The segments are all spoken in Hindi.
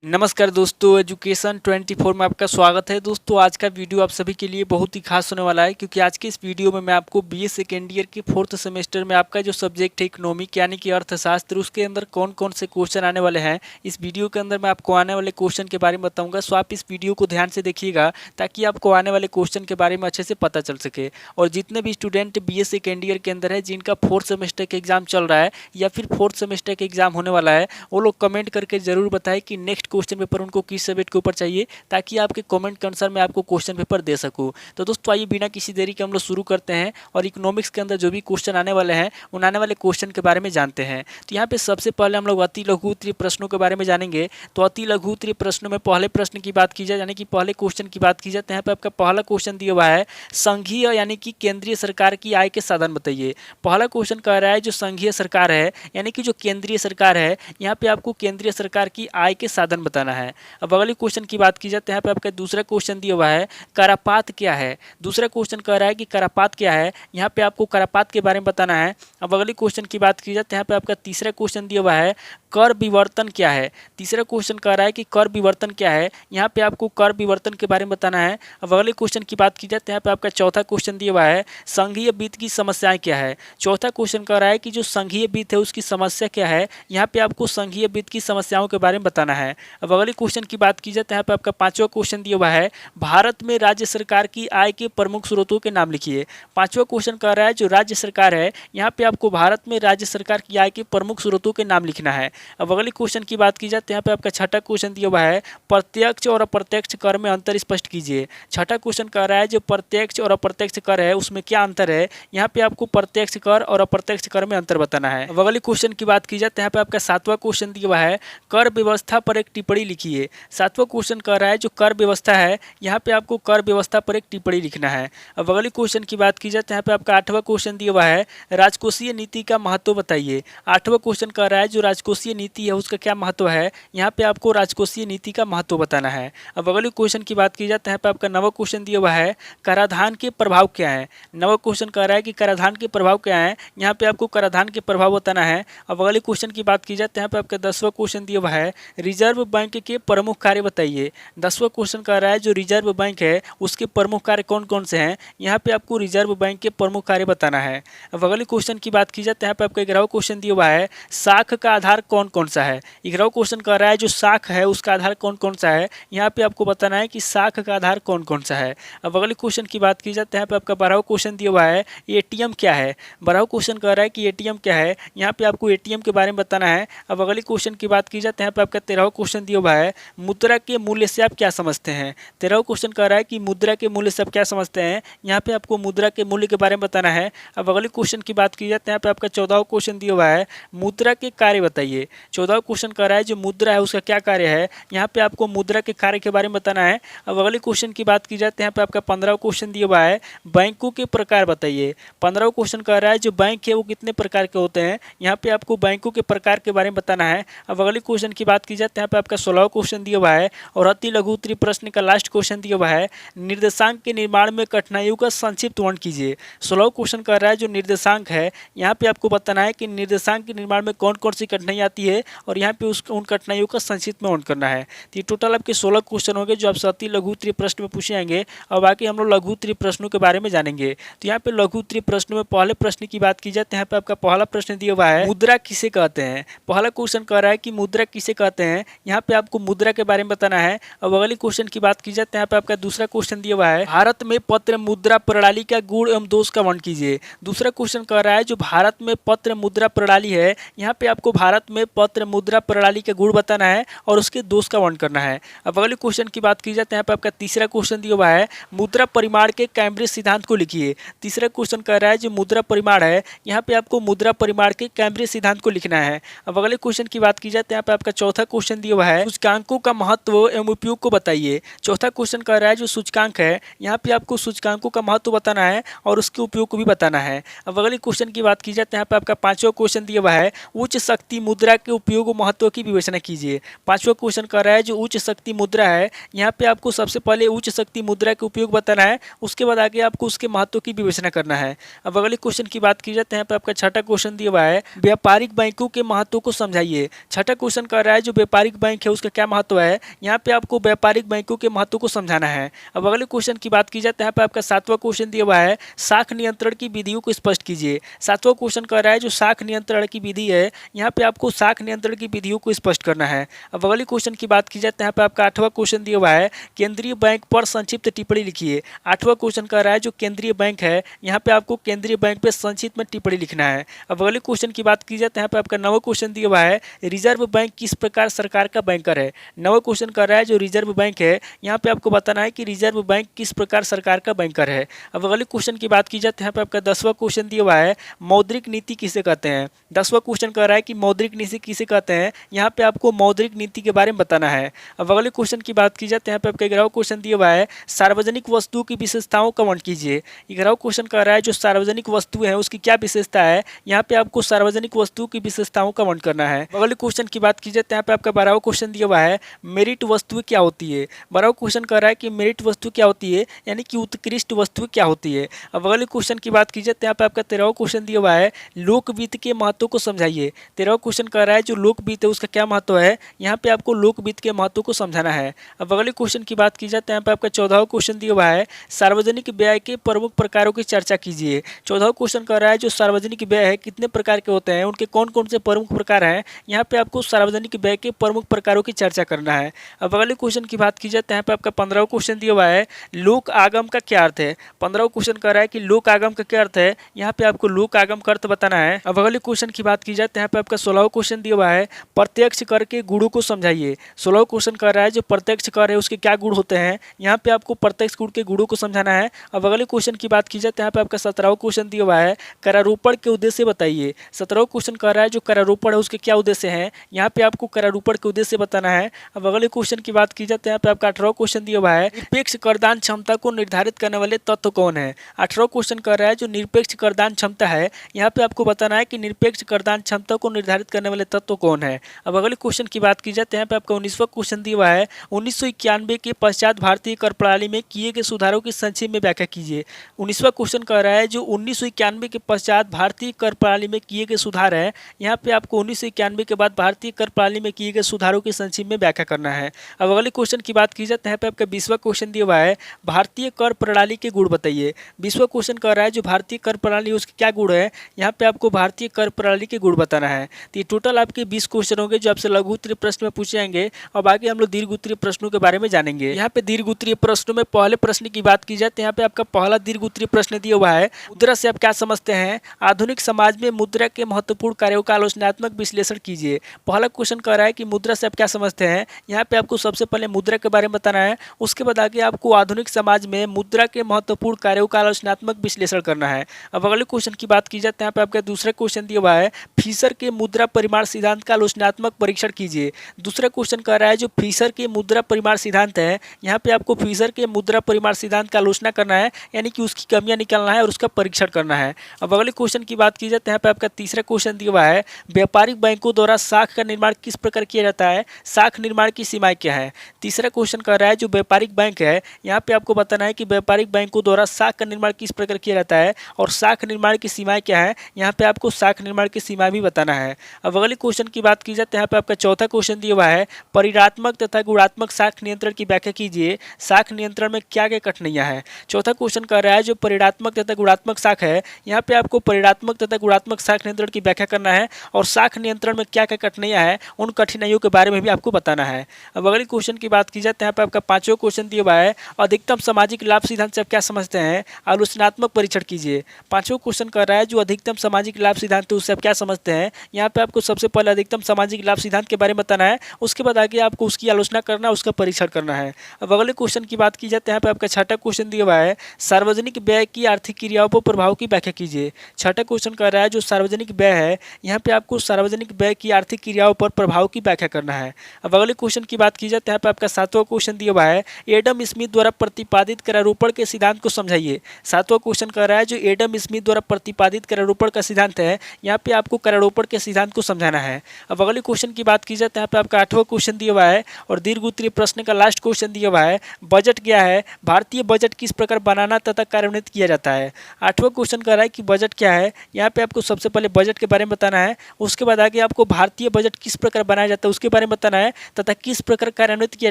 नमस्कार दोस्तों, एजुकेशन 24 में आपका स्वागत है। दोस्तों, आज का वीडियो आप सभी के लिए बहुत ही खास होने वाला है, क्योंकि आज के इस वीडियो में मैं आपको बीए सेकेंड ईयर के 4th सेमेस्टर में आपका जो सब्जेक्ट है इकोनॉमिक यानी कि अर्थशास्त्र, उसके अंदर कौन कौन से क्वेश्चन आने वाले हैं, इस वीडियो के अंदर मैं आपको आने वाले क्वेश्चन के बारे में बताऊंगा। सो आप इस वीडियो को ध्यान से देखिएगा ताकि आपको आने वाले क्वेश्चन के बारे में अच्छे से पता चल सके। और जितने भी स्टूडेंट बीए सेकेंड ईयर के अंदर है, जिनका 4th सेमेस्टर का एग्जाम चल रहा है या फिर 4th सेमेस्टर का एग्जाम होने वाला है, वो लोग कमेंट करके जरूर बताएं कि नेक्स्ट क्वेश्चन पेपर उनको किस सब्जेक्ट के ऊपर चाहिए, ताकि आपके कमेंट के अनुसार मैं आपको क्वेश्चन पेपर दे सकूं। तो दोस्तों, आइए बिना किसी देरी के हम लोग शुरू करते हैं और इकोनॉमिक्स के अंदर जो भी क्वेश्चन आने वाले हैं उन आने वाले क्वेश्चन के बारे में जानते हैं। तो यहाँ पे सबसे पहले हम लोग अति लघु उत्तरीय प्रश्नों के बारे में जानेंगे। तो अति लघु उत्तरीय प्रश्नों में पहले प्रश्न की बात की जाए, यानी कि पहले क्वेश्चन की बात की जाए, तो यहाँ पे आपका पहला क्वेश्चन दिया हुआ है, संघीय यानी कि केंद्रीय सरकार की आय के साधन बताइए। पहला क्वेश्चन कह रहा है जो संघीय सरकार है यानी कि जो केंद्रीय सरकार है, यहाँ पे आपको केंद्रीय सरकार की आय के साधन बताना है। अब अगले क्वेश्चन की बात की जाए तो यहाँ पे आपका दूसरा क्वेश्चन दिया हुआ है, करापात क्या है। दूसरा क्वेश्चन कह रहा है कि करापात क्या है, यहाँ पे आपको करापात के बारे में बताना है। अब अगले क्वेश्चन की बात की जाए तो यहाँ पे आपका तीसरा क्वेश्चन दिया हुआ है, कर विवर्तन क्या है। तीसरा क्वेश्चन कह रहा है कि कर विवर्तन क्या है, यहाँ पे आपको कर विवर्तन के बारे में बताना है। अब अगले क्वेश्चन की बात की जाए तो यहाँ पे आपका चौथा क्वेश्चन दिया हुआ है, संघीय वित्त की समस्याएं क्या है। चौथा क्वेश्चन कह रहा है कि जो संघीय वित्त है उसकी समस्या क्या है, यहाँ पे आपको संघीय वित्त की समस्याओं के बारे में बताना है। अब अगले क्वेश्चन की बात की जाए तो यहाँ पे आपका पांचवा क्वेश्चन दिया हुआ है, भारत में राज्य सरकार की आय के प्रमुख स्रोतों के नाम लिखिए। पांचवा क्वेश्चन कह रहा है जो राज्य सरकार है, यहाँ पे आपको भारत में राज्य सरकार की आय के प्रमुख स्रोतों के नाम लिखना है। अब अगले क्वेश्चन की बात की जाए तो यहाँ पे आपका छठा क्वेश्चन दिया हुआ है, प्रत्यक्ष और अप्रत्यक्ष कर में अंतर स्पष्ट कीजिए। छठा क्वेश्चन कह रहा है जो प्रत्यक्ष और अप्रत्यक्ष कर है उसमें क्या अंतर है, यहाँ पे आपको प्रत्यक्ष कर और अप्रत्यक्ष कर में अंतर बताना है। अब अगले क्वेश्चन की बात की जाए तो यहाँ पे आपका सातवां क्वेश्चन दिया हुआ है, कर व्यवस्था पर एक टिप्पणी लिखिए। सातवां क्वेश्चन कह रहा है जो कर व्यवस्था है, यहाँ पे आपको कर व्यवस्था पर एक टिप्पणी लिखना है। अब अगले क्वेश्चन की बात की जाए तो यहाँ पे आपका आठवां क्वेश्चन दिया हुआ है, राजकोषीय नीति का महत्व बताइए। आठवां क्वेश्चन कह रहा है जो राजकोषीय नीति है उसका क्या महत्व है, यहाँ पे आपको राजकोषीय नीति का महत्व बताना है। अब अगले क्वेश्चन की बात की जाए तो यहाँ पे आपका नवा क्वेश्चन दिया हुआ है, कराधान के प्रभाव क्या है। नवा क्वेश्चन कह रहा है कि कराधान के प्रभाव क्या है, यहाँ पे आपको कराधान के प्रभाव बताना है। अब अगले क्वेश्चन की बात की जाए तो यहाँ पे आपका 10वां क्वेश्चन दिया हुआ है, रिजर्व बैंक के प्रमुख कार्य बताइए। 10वां क्वेश्चन कह रहा है जो रिजर्व बैंक है उसके प्रमुख कार्य कौन कौन से हैं, यहाँ पे आपको रिजर्व बैंक के प्रमुख कार्य बताना है। अब अगले क्वेश्चन की बात की जाए तो यहाँ पे आपका 11वां क्वेश्चन दिया हुआ है, साख का आधार कौन कौन सा है। 11वां क्वेश्चन कह रहा है जो साख है उसका आधार कौन कौन सा है, यहाँ पे आपको बताना है कि साख का आधार कौन कौन सा है। अब अगले क्वेश्चन की बात की जाए तो यहाँ पे आपका 12वां क्वेश्चन दिया हुआ है, एटीएम क्या है। 12वां क्वेश्चन कह रहा है कि एटीएम क्या है, यहाँ पे आपको एटीएम के बारे में बताना है। अब अगले क्वेश्चन की बात की जाए तो यहाँ पे आपका 13वां क्वेश्चन दिया हुआ है, मुद्रा के मूल्य से आप क्या समझते हैं। 13वां क्वेश्चन कह रहा है कि मुद्रा के मूल्य से आप क्या समझते हैं, यहाँ पे आपको मुद्रा के मूल्य के बारे में बताना है। अब अगले क्वेश्चन की बात की जाए तो यहाँ पे आपका 14वां क्वेश्चन दिया हुआ है, मुद्रा के कार्य बताइए। 14वां क्वेश्चन कह रहा है जो मुद्रा है उसका क्या कार्य है, यहाँ पे आपको मुद्रा के कार्य के बारे में बताना है। अब अगले क्वेश्चन की बात की जाए तो यहाँ पे आपका 15वां क्वेश्चन दिया हुआ है, बैंकों के प्रकार बताइए। 15वां क्वेश्चन कह रहा है जो बैंक है वो कितने प्रकार के होते हैं, यहाँ पे आपको बैंकों के प्रकार के बारे में बताना है। अब अगले क्वेश्चन की बात की जाए तो यहाँ पे आपका 16वां क्वेश्चन दिया हुआ है और अति लघु उत्तरीय प्रश्न का लास्ट क्वेश्चन दिया हुआ है, निर्देशांक के निर्माण में कठिनाइयों का संक्षिप्त वर्णन कीजिए। 16वां क्वेश्चन कह रहा है जो निर्देशांक है, यहाँ पे आपको बताना है कि निर्देशांक के निर्माण में कौन कौन सी कठिनाई आती है और यहाँ पे उन कठिनाइयों का संक्षिप्त में वर्णन करना है। तो ये टोटल आपके 16 क्वेश्चन होंगे जो आपसे अति लघु उत्तरीय प्रश्न में पूछे जाएंगे। और बाकी हम लोग लघु उत्तरीय प्रश्नों के बारे में जानेंगे। तो यहाँ पे लघु उत्तरीय प्रश्नों में पहले प्रश्न की बात की जाए तो यहाँ पे आपका पहला प्रश्न दिया हुआ है, मुद्रा किसे कहते हैं। पहला क्वेश्चन कह रहा है कि मुद्रा किसे कहते हैं, यहाँ पे आपको मुद्रा के बारे में बताना है। अब अगले क्वेश्चन की बात की जाए तो यहाँ पे आपका दूसरा क्वेश्चन दिया हुआ है, भारत में पत्र मुद्रा प्रणाली का गुण एवं दोष का वर्णन कीजिए। दूसरा क्वेश्चन कह रहा है जो भारत में पत्र मुद्रा प्रणाली है, यहाँ पे आपको भारत में पत्र मुद्रा प्रणाली के गुण बताना है और उसके दोष का वर्णन करना है। अब अगले क्वेश्चन की बात की जाए तो यहाँ पे आपका तीसरा क्वेश्चन दिया हुआ है, मुद्रा परिमाण के कैम्ब्रिज सिद्धांत को लिखिए। तीसरा क्वेश्चन कह रहा है जो मुद्रा परिमाण है, यहाँ पे आपको मुद्रा परिमाण के कैम्ब्रिज सिद्धांत को लिखना है। अब अगले क्वेश्चन की बात की जाए तो यहाँ पे आपका चौथा क्वेश्चन दिया हुआ है, सूचकांकों का महत्व एवं उपयोग को बताइए। चौथा क्वेश्चन कह रहा है जो सूचकांक है, यहाँ पे आपको सूचकांकों का महत्व बताना है और उसके उपयोग को भी बताना है। अब अगले क्वेश्चन की बात की जाए तो यहाँ पे आपका पांचवा क्वेश्चन दिया हुआ है, उच्च शक्ति मुद्रा के उपयोग महत्व की विवेचना कीजिए। पांचवा क्वेश्चन कह रहा है जो उच्च शक्ति मुद्रा है, यहाँ पे आपको सबसे पहले उच्च शक्ति मुद्रा के उपयोग बताना है, उसके बाद आगे आपको उसके महत्व की विवेचना करना है। अब अगले क्वेश्चन की बात की जाए तो यहाँ पे आपका छठा क्वेश्चन दिया हुआ है, व्यापारिक बैंकों के महत्व को समझाइए। छठा क्वेश्चन कह रहा है जो व्यापारिक बैंक है उसका क्या महत्व है, यहाँ पे आपको व्यापारिक बैंकों के महत्व को समझाना है। अब अगले क्वेश्चन की बात की जाए तो यहाँ पे आपका 7वां क्वेश्चन दिया हुआ है, शाख नियंत्रण की विधियों को स्पष्ट कीजिए। 7वां क्वेश्चन कह रहा है जो शाख नियंत्रण की विधि है, यहाँ पे आपको शाख नियंत्रण की विधियों को स्पष्ट करना है। अब अगले क्वेश्चन की बात की जाए तो यहाँ पे आपका 8वां क्वेश्चन दिया हुआ है, केंद्रीय बैंक पर संक्षिप्त टिप्पणी लिखिए। 8वां क्वेश्चन कह रहा है जो केंद्रीय बैंक है, यहाँ पे आपको केंद्रीय बैंक पे संक्षिप्त में टिप्पणी लिखना है। अब अगले क्वेश्चन की बात की जाए तो यहाँ पे आपका 9वां क्वेश्चन दिया हुआ है, रिजर्व बैंक किस प्रकार सरकार का बैंकर है। 9वां क्वेश्चन कर रहा है जो रिजर्व बैंक है, यहाँ पे आपको बताना है कि रिजर्व बैंक किस प्रकार सरकार का बैंकर है। अब अगले क्वेश्चन की बात की जाए तो यहाँ पे आपका 10वां क्वेश्चन दिया हुआ है, मौद्रिक नीति किसे कहते हैं। 10वां क्वेश्चन कर रहा है कि मौद्रिक नीति किसे कहते हैं, यहाँ पे आपको मौद्रिक नीति के बारे में बताना है। अब अगले क्वेश्चन की बात की जाए तो यहाँ पे आपका 11वां क्वेश्चन दिया हुआ है, सार्वजनिक वस्तुओं की विशेषताओं का वर्णन कीजिए। 11वां क्वेश्चन कर रहा है जो सार्वजनिक वस्तु है उसकी क्या विशेषता है, यहाँ पे आपको सार्वजनिक वस्तुओं की विशेषताओं का वर्णन करना है। अगले क्वेश्चन की बात की जाए तो यहाँ पे आपका 12वां क्वेश्चन दिया हुआ है, मेरिट वस्तु क्या होती है। 12वां क्वेश्चन कर रहा है कि मेरिट वस्तु क्या होती है, यानी कि उत्कृष्ट वस्तु क्या होती है। अब अगले क्वेश्चन की बात की जाए तो यहाँ पे आपका 13वां क्वेश्चन दिया हुआ है, लोक वित्त के महत्व को समझाइए। 13वां क्वेश्चन कर रहा है जो लोक वित्त है उसका क्या महत्व है, यहाँ पे आपको लोक वित्त के महत्व को समझाना है। अब अगले क्वेश्चन की बात की जाए तो यहाँ पे आपका 14वां क्वेश्चन दिया हुआ है, सार्वजनिक व्यय के प्रमुख प्रकारों की चर्चा कीजिए। 14वां क्वेश्चन कर रहा है जो सार्वजनिक व्यय है कितने प्रकार के होते हैं, उनके कौन कौन से प्रमुख प्रकार हैं, यहाँ पे आपको सार्वजनिक व्यय के प्रमुख प्रकारों की चर्चा करना है। अब अगले क्वेश्चन की बात की जाए तो यहाँ पे आपका 15वां क्वेश्चन दिया हुआ है, लोक आगम का क्या अर्थ है। 15वां क्वेश्चन कर रहा है कि लोक आगम का क्या अर्थ है, यहाँ पे आपको लोक आगम का अर्थ बताना है। अब अगले क्वेश्चन की बात की जाए तो यहाँ पे आपका 16वां क्वेश्चन दिया हुआ है, प्रत्यक्ष कर के गुणों को समझाइए। 16वां क्वेश्चन कर रहा है जो प्रत्यक्ष कर है उसके क्या गुण होते हैं, यहाँ पे आपको प्रत्यक्ष गुण के गुणों को समझाना है। अब अगले क्वेश्चन की बात की जाए तो यहाँ पे आपका 17वां क्वेश्चन दिया हुआ है, करारोपण के उद्देश्य बताइए। 17वां क्वेश्चन कर रहा है जो करारोपण है उसके क्या उद्देश्य हैं, यहाँ पे आपको करारोपण के उद्देश्य बताना है। अब अगले क्वेश्चन की बात की जाए तो यहाँ पे आपका 18वां क्वेश्चन दिया हुआ है, निरपेक्ष करदान क्षमता को निर्धारित करने वाले तत्व कौन है। 18वां क्वेश्चन कर रहा है जो निरपेक्ष करदान क्षमता है, यहाँ पे आपको बताना है कि निरपेक्ष करदान क्षमता को निर्धारित करने वाले तत्व कौन है। अब अगले क्वेश्चन की बात की जाए तो यहाँ पे आपका 19वां क्वेश्चन दिया हुआ है, 1991 के पश्चात भारतीय कर प्रणाली में किए गए सुधारों की संक्षेप में व्याख्या कीजिए। 19वां क्वेश्चन कर रहा है जो 1991 के पश्चात भारतीय कर प्रणाली में किए गए सुधार है, यहाँ पे आपको 1991 के बाद भारतीय कर प्रणाली में किए गए सुधारों की संक्षेप में व्याख्या करना है। अब अगले क्वेश्चन की बात की जाए तो यहाँ पे आपका 20वां क्वेश्चन दिया हुआ है, भारतीय कर प्रणाली के गुण बताइए। 20वां क्वेश्चन कर रहा है जो भारतीय कर प्रणाली उसके क्या गुण है, यहाँ पे आपको भारतीय कर प्रणाली के गुण बताना है। तो ये टोटल आपके 20 क्वेश्चन होंगे जो आपसे लघु उत्तरीय प्रश्न में पूछे जाएंगे। अब आगे हम लोग दीर्घ उत्तरीय प्रश्नों के बारे में जानेंगे। यहाँ पे दीर्घ उत्तरीय प्रश्नों में पहले प्रश्न की बात की जाए तो यहाँ पे आपका पहला दीर्घ उत्तरीय प्रश्न दिया हुआ है, मुद्रा से आप क्या समझते हैं, आधुनिक समाज में मुद्रा के महत्वपूर्ण कार्यों का आलोचनात्मक विश्लेषण कीजिए। पहला क्वेश्चन कह रहा है कि मुद्रा से आप क्या समझते हैं, यहाँ पे आपको सबसे पहले मुद्रा के बारे में बताना है, उसके बाद आगे आपको आधुनिक समाज में मुद्रा के महत्वपूर्ण कार्यों का आलोचनात्मक विश्लेषण करना है। अब अगले क्वेश्चन की बात की जाए तो यहाँ पे आपका दूसरा क्वेश्चन दिया हुआ है, फिशर के मुद्रा परिमाण सिद्धांत का आलोचनात्मक परीक्षण कीजिए। दूसरा क्वेश्चन कह रहा है जो फिशर के मुद्रा परिमाण सिद्धांत है, यहाँ पे आपको फिशर के मुद्रा परिमाण सिद्धांत का आलोचना करना है, यानी कि उसकी कमियां निकालना है और उसका परीक्षण करना है। अब अगले क्वेश्चन की बात की जाए तो यहाँ पे आपका तीसरा क्वेश्चन दिया हुआ है, व्यापारिक बैंकों द्वारा शाख का निर्माण किस प्रकार किया जाता है, शाख निर्माण की सीमाएं क्या है। तीसरा क्वेश्चन कर रहा है जो व्यापारिक बैंक है, यहाँ पे आपको बताना है कि व्यापारिक बैंकों द्वारा शाख का निर्माण किस प्रकार किया जाता है और शाख निर्माण की सीमाएं क्या है, यहाँ पे आपको शाख निर्माण की सीमाएं भी बताना है। अब अगले क्वेश्चन की बात की जाए तो यहाँ पे आपका चौथा क्वेश्चन दिया हुआ है, परिणात्मक तथा गुणात्मक शाख नियंत्रण की व्याख्या कीजिए, शाख नियंत्रण में क्या क्या कठिनाइयां हैं। चौथा क्वेश्चन कर रहा है जो परिणात्मक तथा गुणात्मक शाख है, यहाँ पे आपको परिणात्मक तथा गुणात्मक शाख नियंत्रण की व्याख्या करना है और शाख नियंत्रण में क्या क्या कठिनाइयां हैं उन कठिनाइयों के बारे में भी आपको बताना है। अब अगले क्वेश्चन की बात की जाए तो यहाँ पे आपका पांचवा क्वेश्चन दिया हुआ है, अधिकतम सामाजिक लाभ सिद्धांत से आप क्या समझते हैं, आलोचनात्मक परीक्षण कीजिए। पांचवा क्वेश्चन कर रहा है जो अधिकतम सामाजिक लाभ सिद्धांत है उससे आप क्या समझते हैं, यहाँ पे आपको सबसे पहले अधिकतम सामाजिक लाभ सिद्धांत के बारे में बताना है, उसके बाद आगे आपको उसकी आलोचना करना है, उसका परीक्षण करना है। अब अगले क्वेश्चन की बात की जाए तो यहाँ पे आपका छठा क्वेश्चन दिया हुआ है, सार्वजनिक व्यय की आर्थिक क्रियाओं पर प्रभाव की व्याख्या कीजिए। छठा क्वेश्चन कर रहा है जो सार्वजनिक व्यय है, यहाँ पे आपको सार्वजनिक व्यय की आर्थिक क्रियाओं पर प्रभाव की व्याख्या करना है। अब अगले क्वेश्चन की बात की जाए तो यहाँ पे आपका सातवां क्वेश्चन दिया हुआ है, एडम स्मिथ द्वारा प्रतिपादित करारोपण के सिद्धांत को समझाइए। सातवां क्वेश्चन कर रहा है जो एडम स्मिथ द्वारा प्रतिपादित करारोपण का सिद्धांत है, यहाँ पे आपको करारोपण के सिद्धांत को समझाना है। अब अगले क्वेश्चन की बात की जाए तो यहाँ पे आपका आठवां क्वेश्चन दिया हुआ है और दीर्घ उत्तरीय प्रश्न का लास्ट क्वेश्चन दिया हुआ है, बजट क्या है, भारतीय बजट किस प्रकार बनाना तथा कार्यान्वित किया जाता है। आठवां क्वेश्चन कर रहा है कि बजट क्या है, यहाँ पे आपको सबसे पहले बजट के बारे में बताना है, उसके बाद आगे आपको भारतीय बजट किस प्रकार बनाया जाता है उसके बारे में बताना है तथा किस प्रकार कार्यान्वित किया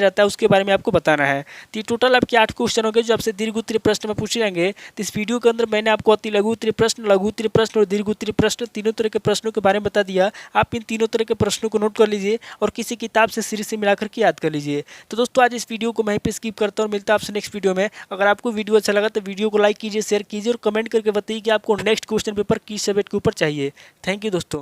जाता है उसके बारे में आपको बताना है। तो ये टोटल आपके 8 क्वेश्चन हो गए जो आपसे दीर्घ उत्तरीय प्रश्न में पूछे जाएंगे। तो इस वीडियो के अंदर मैंने आपको अति लघु उत्तरीय प्रश्न, लघु उत्तरीय प्रश्न और दीर्घ उत्तरीय प्रश्न तीनों तरह के प्रश्नों के बारे में बता दिया। आप इन तीनों तरह के प्रश्नों को नोट कर लीजिए और किसी किताब से सीरीज से मिलाकर के याद कर लीजिए। तो दोस्तों आज इस वीडियो को वहीं पे स्किप करता हूँ, मिलता है आपसे नेक्स्ट वीडियो में। अगर आपको वीडियो अच्छा लगा तो वीडियो को लाइक कीजिए, शेयर कीजिए और कमेंट करके बताइए कि आपको नेक्स्ट क्वेश्चन पेपर किस सब्जेक्ट के ऊपर चाहिए। थैंक यू दोस्तों।